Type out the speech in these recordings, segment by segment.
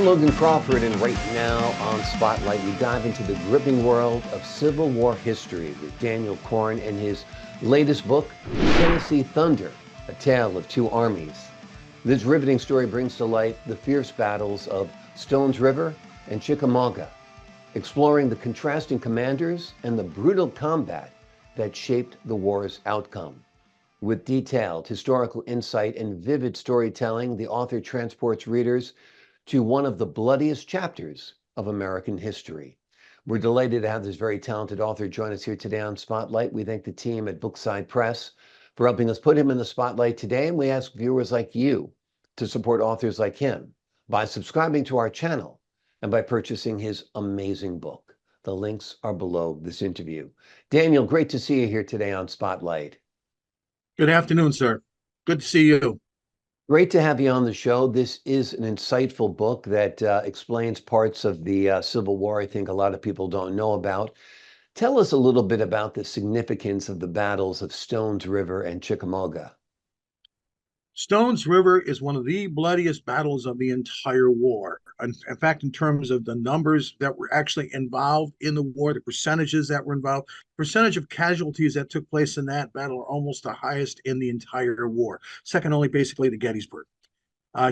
I'm Logan Crawford, and right now on Spotlight, we dive into the gripping world of Civil War history with Daniel Korn and his latest book, Tennessee Thunder, A Tale of Two Armies. This riveting story brings to life the fierce battles of Stones River and Chickamauga, exploring the contrasting commanders and the brutal combat that shaped the war's outcome. With detailed historical insight and vivid storytelling, the author transports readers to one of the bloodiest chapters of American history. We're delighted to have this very talented author join us here today on Spotlight. We thank the team at Bookside Press for helping us put him in the spotlight today, and we ask viewers like you to support authors like him by subscribing to our channel and by purchasing his amazing book. The links are below this interview. Daniel, great to see you here today on Spotlight. Good afternoon, sir. Good to see you. Great to have you on the show. This is an insightful book that explains parts of the Civil War I think a lot of people don't know about. Tell us a little bit about the significance of the battles of Stones River and Chickamauga. Stones River is one of the bloodiest battles of the entire war. In fact, in terms of the numbers that were actually involved in the war, the percentages that were involved, percentage of casualties that took place in that battle are almost the highest in the entire war, second only basically to Gettysburg.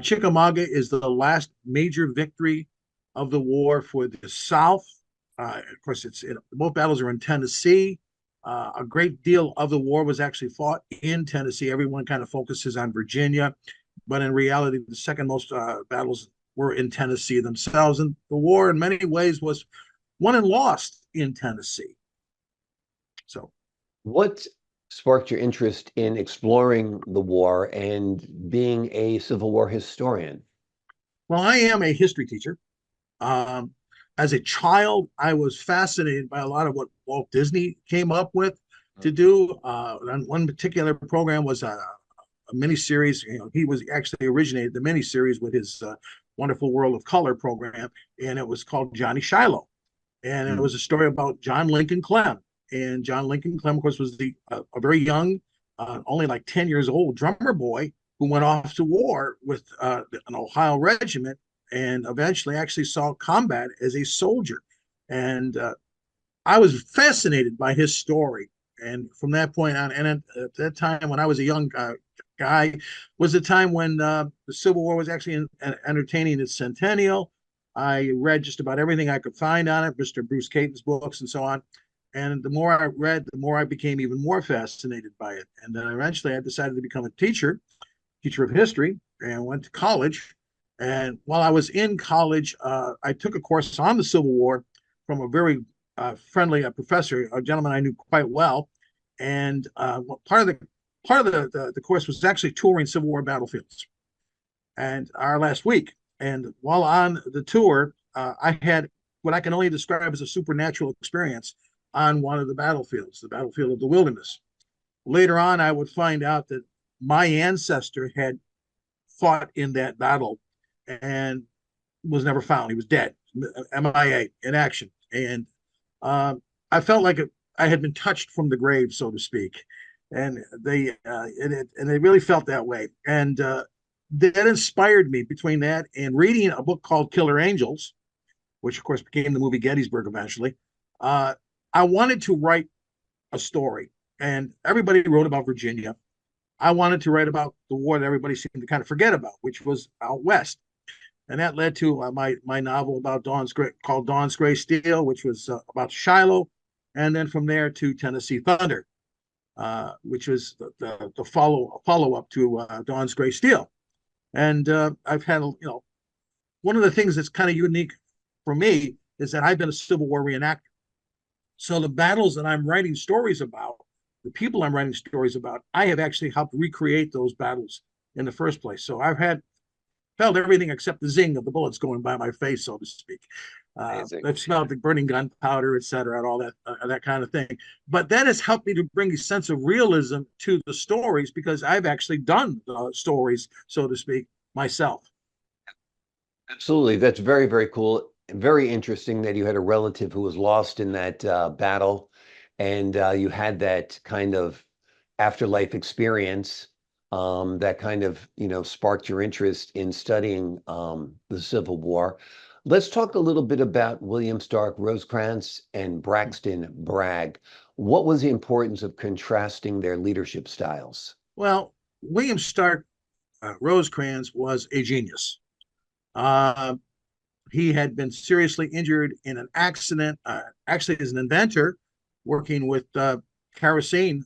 Chickamauga is the last major victory of the war for the South. Of course, both battles are in Tennessee. A great deal of the war was actually fought in Tennessee. Everyone kind of focuses on Virginia, but in reality, the second most battles were in Tennessee themselves. And the war, in many ways, was won and lost in Tennessee. So, what sparked your interest in exploring the war and being a Civil War historian? Well, I am a history teacher. As a child, I was fascinated by a lot of what Walt Disney came up with to do. One particular program was a miniseries. He was actually originated the miniseries with his Wonderful World of Color program, and it was called Johnny Shiloh. And it was a story about John Lincoln Clem. And John Lincoln Clem, of course, was a very young, only like 10 years old drummer boy who went off to war with an Ohio regiment and eventually actually saw combat as a soldier. And I was fascinated by his story. And from that point on, and at that time when I was a young guy, was the time when the Civil War was actually entertaining its centennial. I read just about everything I could find on it, Mr. Bruce Caton's books and so on. And the more I read, the more I became even more fascinated by it. And then eventually I decided to become a teacher of history, and went to college. And while I was in college, I took a course on the Civil War from a very friendly professor, a gentleman I knew quite well. And part of the course was actually touring Civil War battlefields. And our last week, and while on the tour, I had what I can only describe as a supernatural experience on one of the battlefields, the battlefield of the Wilderness. Later on, I would find out that my ancestor had fought in that battle and was never found. He was dead, MIA, in action. And I felt like I had been touched from the grave, so to speak. And they really felt that way. And that inspired me between that and reading a book called Killer Angels, which of course became the movie Gettysburg eventually. I wanted to write a story, and everybody wrote about Virginia. I wanted to write about the war that everybody seemed to kind of forget about, which was out west. And that led to my novel about called Dawn's Gray Steel, which was about Shiloh. And then from there to Tennessee Thunder, which was the follow-up to Dawn's Gray Steel. And I've had, one of the things that's kind of unique for me is that I've been a Civil War reenactor. So the battles that I'm writing stories about, the people I'm writing stories about, I have actually helped recreate those battles in the first place. So I've felt everything except the zing of the bullets going by my face, so to speak. I've smelled the burning gunpowder, et cetera, and all that kind of thing. But that has helped me to bring a sense of realism to the stories because I've actually done stories, so to speak, myself. Absolutely. That's very, very cool. Very interesting that you had a relative who was lost in that battle, and you had that kind of afterlife experience that kind of, sparked your interest in studying the Civil War. Let's talk a little bit about William Starke Rosecrans and Braxton Bragg. What was the importance of contrasting their leadership styles? Well, William Starke Rosecrans was a genius. Uh, he had been seriously injured in an accident, actually as an inventor, working with kerosene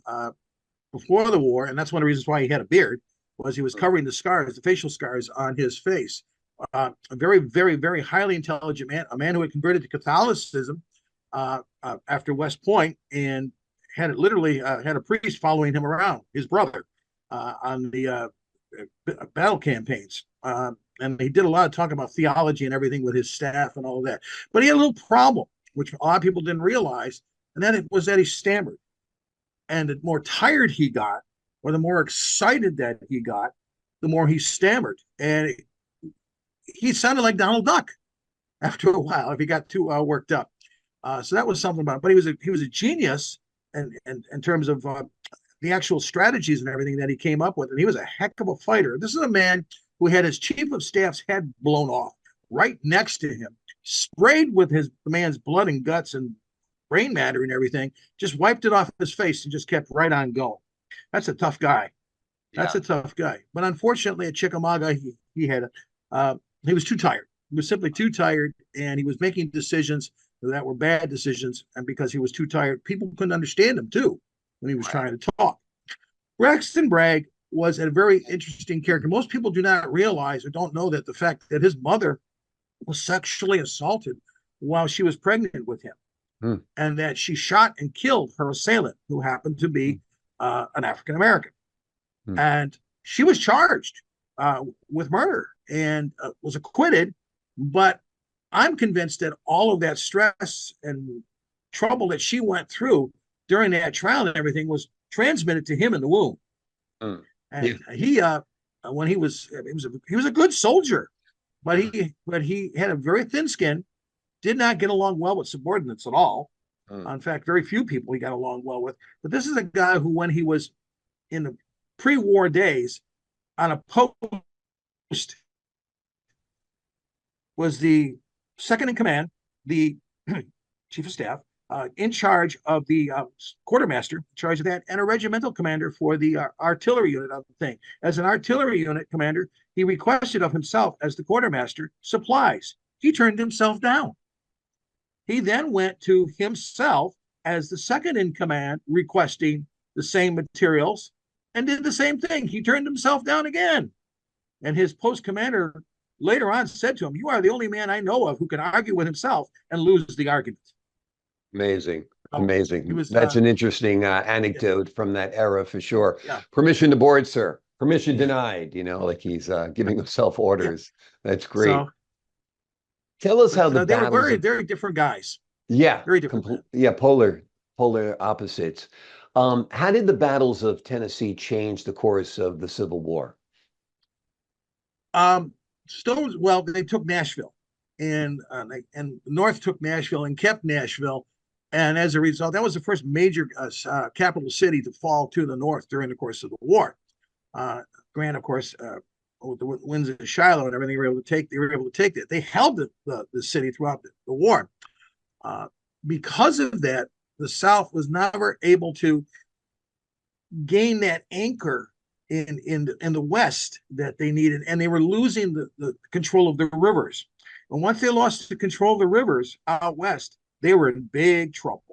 before the war, and that's one of the reasons why he had a beard, was he was covering the scars, the facial scars on his face. A very, very, very highly intelligent man, a man who had converted to Catholicism after West Point, and had literally had a priest following him around, his brother, on the battle campaigns. And he did a lot of talk about theology and everything with his staff and all of that. But he had a little problem, which a lot of people didn't realize, and that he stammered. And the more tired he got, or the more excited that he got, the more he stammered. And he sounded like Donald Duck after a while if he got too worked up. So that was something about it. But he was a genius in terms of the actual strategies and everything that he came up with. And he was a heck of a fighter. This is a man who had his chief of staff's head blown off right next to him, sprayed with the man's blood and guts and brain matter and everything, just wiped it off his face and just kept right on going. That's a tough guy. That's a tough guy. But unfortunately, at Chickamauga, he was too tired. He was simply too tired, and he was making decisions that were bad decisions. And because he was too tired, people couldn't understand him too when he was trying to talk. Braxton Bragg was a very interesting character. Most people do not realize or don't know that the fact that his mother was sexually assaulted while she was pregnant with him, and that she shot and killed her assailant, who happened to be an African American. And she was charged with murder and was acquitted. But I'm convinced that all of that stress and trouble that she went through during that trial and everything was transmitted to him in the womb. And he was a good soldier, but he had a very thin skin, did not get along well with subordinates at all. In fact, very few people he got along well with. But this is a guy who, when he was in the pre-war days, on a post, was the second in command, the chief of staff, in charge of the quartermaster, in charge of that, and a regimental commander for the artillery unit of the thing. As an artillery unit commander, he requested of himself, as the quartermaster, supplies. He turned himself down. He then went to himself as the second in command, requesting the same materials, and did the same thing. He turned himself down again. And his post commander later on said to him, "You are the only man I know of who can argue with himself and lose the argument." Amazing. That's an interesting anecdote from that era for sure. Yeah. Permission to board, sir. Permission denied, like he's giving himself orders. That's great. So, tell us how they were very different guys. Yeah. Very different. Polar opposites. How did the battles of Tennessee change the course of the Civil War? Stones, well, they took Nashville, and North took Nashville and kept Nashville. And as a result, that was the first major capital city to fall to the North during the course of the war. Grant, of course, with the wins of Shiloh and everything, they were able to take that. They held the city throughout the war. Because of that, the South was never able to gain that anchor in the West that they needed, and they were losing the control of the rivers. And once they lost the control of the rivers out west, they were in big trouble.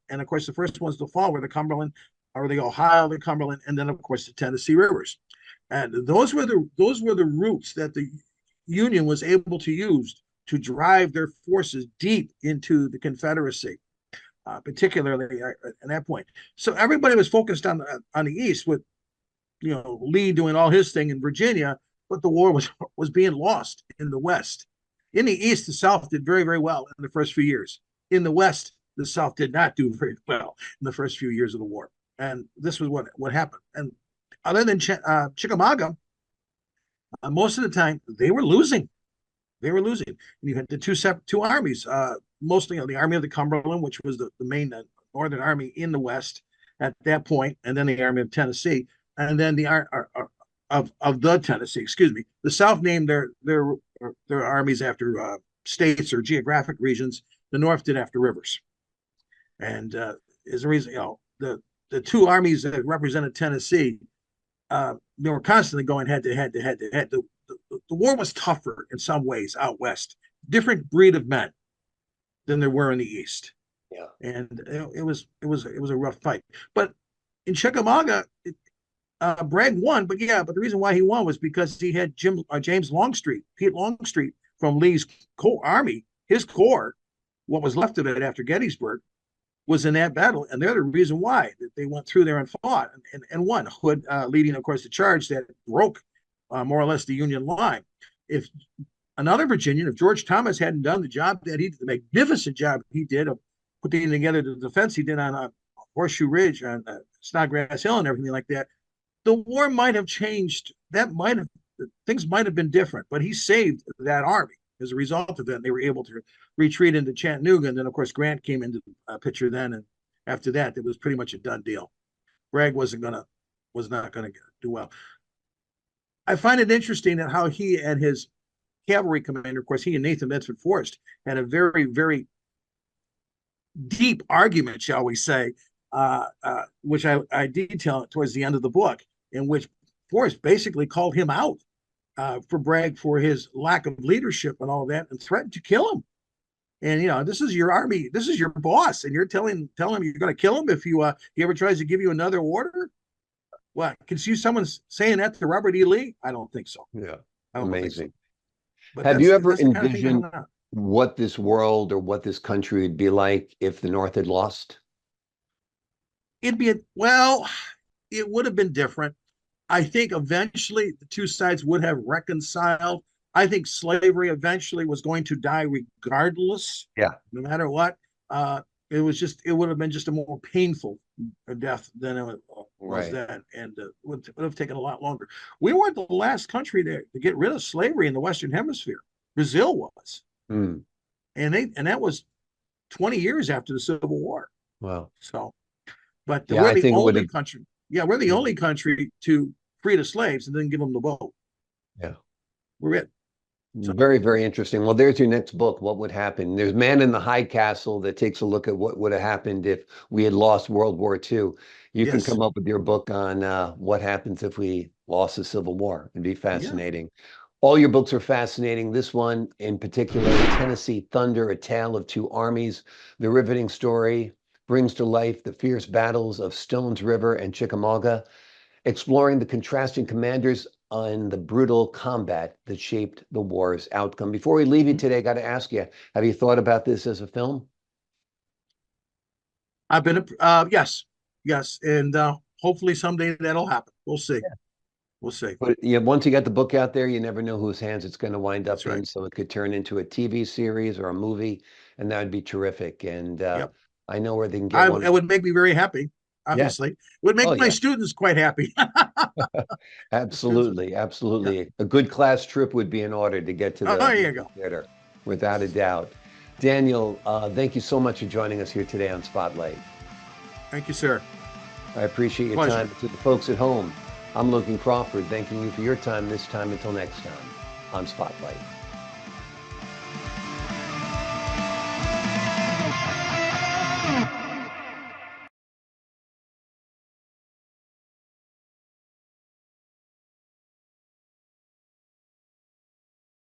And of course, the first ones to fall were the Cumberland, or the Ohio, the Cumberland, and then of course the Tennessee rivers. And those were the routes that the Union was able to use to drive their forces deep into the Confederacy, particularly at that point. So everybody was focused on the East, with Lee doing all his thing in Virginia, but the war was being lost in the West. In the East, the South did very, very well in the first few years. In the West, the South did not do very well in the first few years of the war. And this was what happened. And other than Chickamauga, most of the time they were losing. And you had the two armies, mostly the Army of the Cumberland, which was the main Northern Army in the West at that point, and then the Army of Tennessee. and then of the Tennessee, excuse me. The South named their armies after states or geographic regions. The North did after rivers, and is the reason, the two armies that represented Tennessee, they were constantly going head to head to head to head. The war was tougher in some ways out west, different breed of men than there were in the east. Yeah. And it was a rough fight. But in Chickamauga, Bragg won. But the reason why he won was because he had James Longstreet, Pete Longstreet from Lee's army, his corps, what was left of it after Gettysburg, was in that battle, and they're the reason why they went through there and fought and won. Hood leading, of course, the charge that broke more or less the Union line. If another Virginian, if George Thomas hadn't done the job that he did, the magnificent job he did of putting together the defense he did on Horseshoe Ridge, on Snodgrass Hill, and everything like that, the war might have changed. Things might have been different. But he saved that army. As a result of that, they were able to retreat into Chattanooga, and then of course Grant came into the picture then, and after that, it was pretty much a done deal. Bragg was not gonna do well. I find it interesting that how he and his cavalry commander, of course, he and Nathan Bedford Forrest had a very, very deep argument, shall we say, which I detail towards the end of the book, in which Forrest basically called him out for Bragg for his lack of leadership and all that, and threatened to kill him. And this is your army, this is your boss, and you're telling him you're going to kill him if he ever tries to give you another order. What, can you see someone saying that to Robert E. Lee? I don't think so. Yeah, amazing. So. Have you ever envisioned what this world or what this country would be like if the North had lost? It would have been different. I think eventually the two sides would have reconciled. I think slavery eventually was going to die regardless. Yeah. No matter what. It would have been just a more painful death than it was then, and would have taken a lot longer. We weren't the last country to get rid of slavery in the Western Hemisphere. Brazil was. And that was 20 years after the Civil War. Wow. So, but we're the only country. Yeah, we're the only country to free the slaves and then give them the vote. Yeah. We're it. So. Very, very interesting. Well, there's your next book, What Would Happen? There's Man in the High Castle that takes a look at what would have happened if we had lost World War II. You can come up with your book on what happens if we lost the Civil War. It'd be fascinating. Yeah. All your books are fascinating. This one in particular, Tennessee Thunder, A Tale of Two Armies. The riveting story brings to life the fierce battles of Stones River and Chickamauga, exploring the contrasting commanders and the brutal combat that shaped the war's outcome. Before we leave you today, I got to ask you, have you thought about this as a film? I've been, yes, and hopefully someday that'll happen. We'll see. Yeah. We'll see. But once you get the book out there, you never know whose hands it's going to wind up in. So it could turn into a TV series or a movie, and that would be terrific. And I know where they can get one. It would make me very happy. Obviously, it would make my students quite happy. Absolutely. Yeah. A good class trip would be in order to get to the theater, without a doubt. Daniel, thank you so much for joining us here today on Spotlight. Thank you, sir. I appreciate your time. To the folks at home, I'm Logan Crawford, thanking you for your time this time. Until next time on Spotlight.